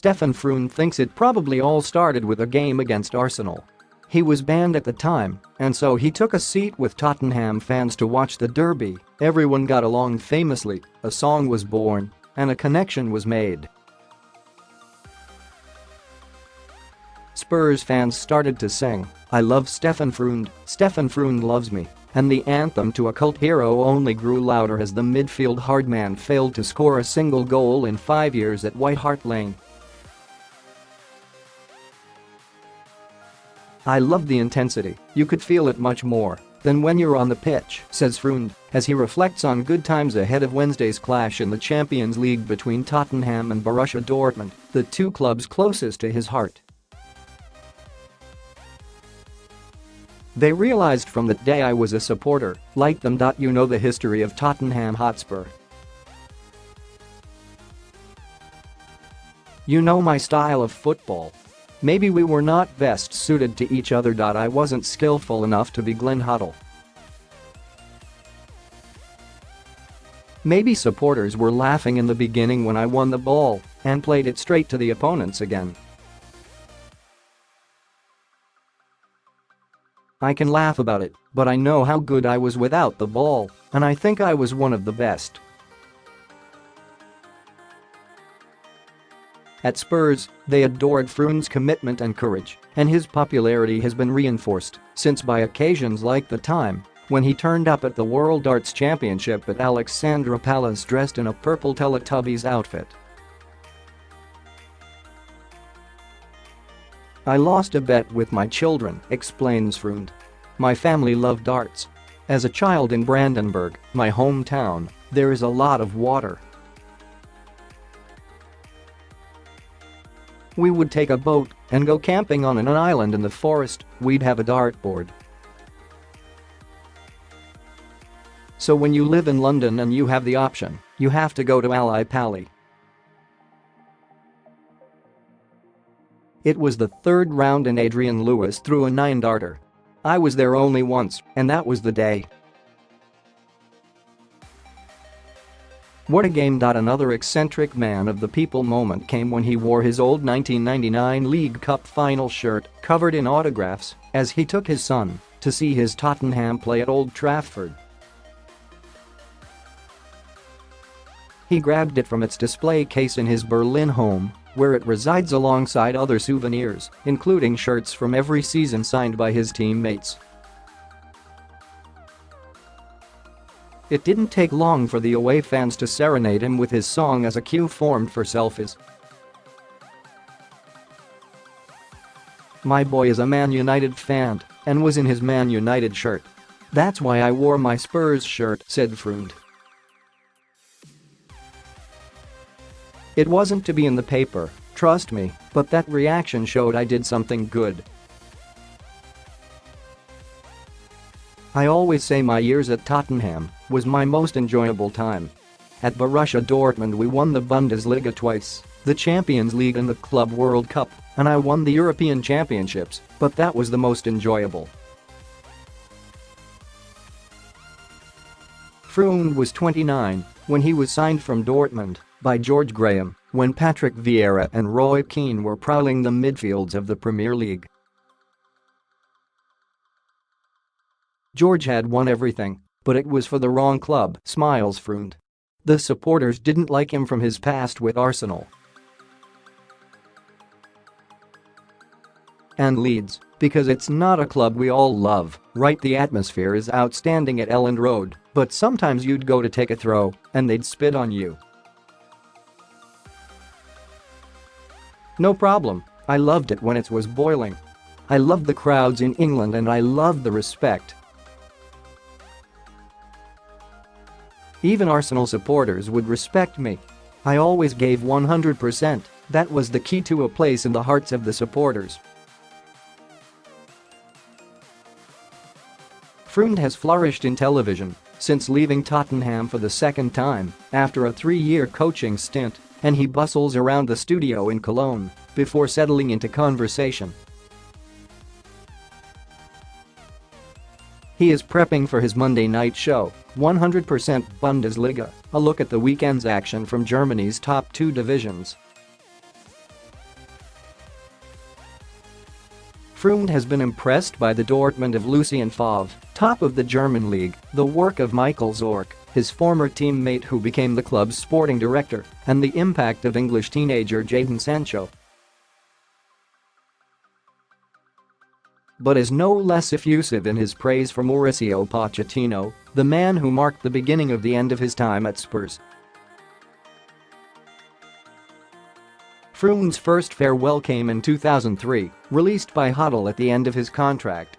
Steffen Freund thinks it probably all started with a game against Arsenal. He was banned at the time, and so he took a seat with Tottenham fans to watch the derby. Everyone got along famously, a song was born, and a connection was made. Spurs fans started to sing, "I love Steffen Freund loves me," and the anthem to a cult hero only grew louder as the midfield hardman failed to score a single goal in 5 years at White Hart Lane. "I loved the intensity, you could feel it much more than when you're on the pitch," says Freund, as he reflects on good times ahead of Wednesday's clash in the Champions League between Tottenham and Borussia Dortmund, the two clubs closest to his heart. "They realized from the day I was a supporter, like them. You know the history of Tottenham Hotspur. You know my style of football. Maybe we were not best suited to each other. I wasn't skillful enough to be Glenn Hoddle. Maybe supporters were laughing in the beginning when I won the ball and played it straight to the opponents again. I can laugh about it, but I know how good I was without the ball, and I think I was one of the best." At Spurs, they adored Freund's commitment and courage, and his popularity has been reinforced since by occasions like the time when he turned up at the World Darts Championship at Alexandra Palace dressed in a purple Teletubbies outfit. "I lost a bet with my children," explains Freund. "My family loved darts. As a child in Brandenburg, my hometown, there is a lot of water. We would take a boat and go camping on an island in the forest. We'd have a dartboard. So when you live in London and you have the option, you have to go to Ally Pally." It was the third round and Adrian Lewis threw a 9-darter. I was there only once, and that was the day. What a game. Another eccentric man of the people moment came when he wore his old 1999 League Cup final shirt covered in autographs as he took his son to see his Tottenham play at Old Trafford. He grabbed it from its display case in his Berlin home, where it resides alongside other souvenirs, including shirts from every season signed by his teammates. It didn't take long for the away fans to serenade him with his song as a queue formed for selfies. "My boy is a Man United fan and was in his Man United shirt. That's why I wore my Spurs shirt," said Freund. "It wasn't to be in the paper, trust me, but that reaction showed I did something good. I always say my years at Tottenham was my most enjoyable time. At Borussia Dortmund we won the Bundesliga twice, the Champions League and the Club World Cup, and I won the European Championships, but that was the most enjoyable." Freund was 29 when he was signed from Dortmund by George Graham when Patrick Vieira and Roy Keane were prowling the midfields of the Premier League. "George had won everything, but it was for the wrong club," smiles Freund. "The supporters didn't like him from his past with Arsenal and Leeds, because it's not a club we all love, right? The atmosphere is outstanding at Elland Road, but sometimes you'd go to take a throw and they'd spit on you. No problem, I loved it when it was boiling. I loved the crowds in England and I loved the respect. Even Arsenal supporters would respect me. I always gave 100%, that was the key to a place in the hearts of the supporters." Freund has flourished in television since leaving Tottenham for the second time after a 3-year coaching stint, and he bustles around the studio in Cologne before settling into conversation. He is prepping for his Monday night show, 100% Bundesliga, a look at the weekend's action from Germany's top 2 divisions. Freund has been impressed by the Dortmund of Lucien Favre, top of the German league, the work of Michael Zorc, his former teammate who became the club's sporting director, and the impact of English teenager Jadon Sancho. But is no less effusive in his praise for Mauricio Pochettino, the man who marked the beginning of the end of his time at Spurs. Freund's first farewell came in 2003, released by Hoddle at the end of his contract.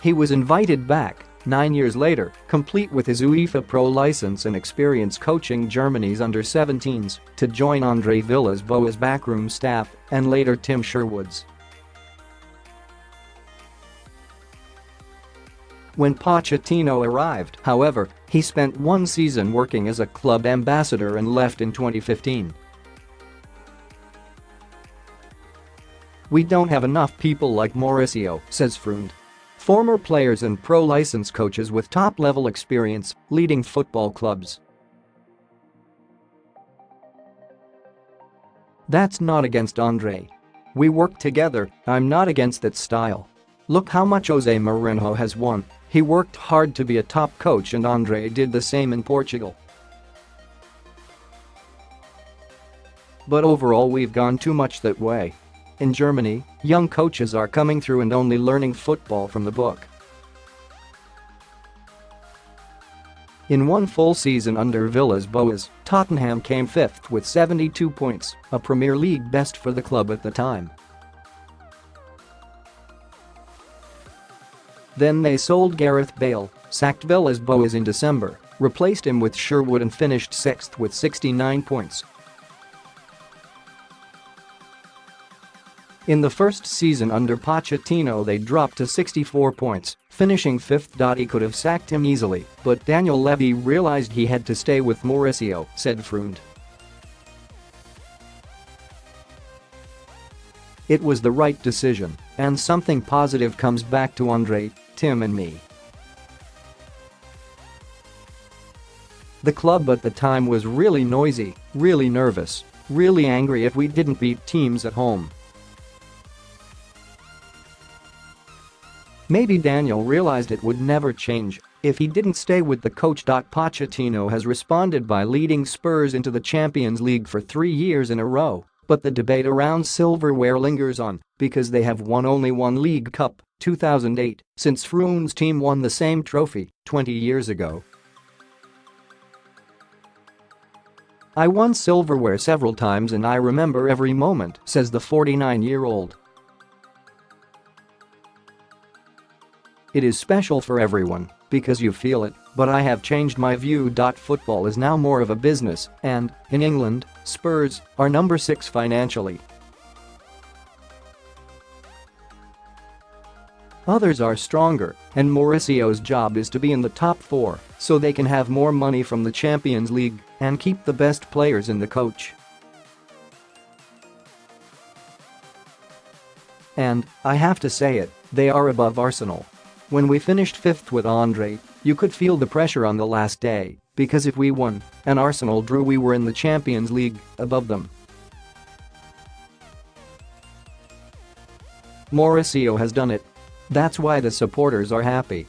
He was invited back 9 years later, complete with his UEFA Pro license and experience coaching Germany's under-17s, to join Andre Villas-Boas' backroom staff and later Tim Sherwood's. When Pochettino arrived, however, he spent one season working as a club ambassador and left in 2015. "We don't have enough people like Mauricio," says Freund. "Former players and pro-license coaches with top-level experience, leading football clubs. That's not against Andre. We work together, I'm not against that style. Look how much Jose Mourinho has won. He worked hard to be a top coach and Andre did the same in Portugal. But overall we've gone too much that way. In Germany, young coaches are coming through and only learning football from the book." In one full season under Villas-Boas, Tottenham came fifth with 72 points, a Premier League best for the club at the time. Then they sold Gareth Bale, sacked Villas-Boas in December, replaced him with Sherwood and finished sixth with 69 points. In the first season under Pochettino they dropped to 64 points, finishing fifth. He could have sacked him easily, but Daniel Levy realized he had to stay with Mauricio, said Freund. "It was the right decision, and something positive comes back to Andre, Tim and me." The club at the time was really noisy, really nervous, really angry if we didn't beat teams at home. Maybe Daniel realized it would never change if he didn't stay with the coach. Pochettino has responded by leading Spurs into the Champions League for 3 years in a row, but the debate around silverware lingers on because they have won only one League Cup, 2008, since Freund's team won the same trophy 20 years ago. "I won silverware several times and I remember every moment," says the 49-year-old. "It is special for everyone, because you feel it, but I have changed my view. Football is now more of a business and, in England, Spurs are number 6 financially. Others are stronger, and Mauricio's job is to be in the top 4 so they can have more money from the Champions League and keep the best players in the coach. And, I have to say it, they are above Arsenal. When we finished 5th with Andre, you could feel the pressure on the last day, because if we won and Arsenal drew we were in the Champions League, above them. Mauricio has done it. That's why the supporters are happy.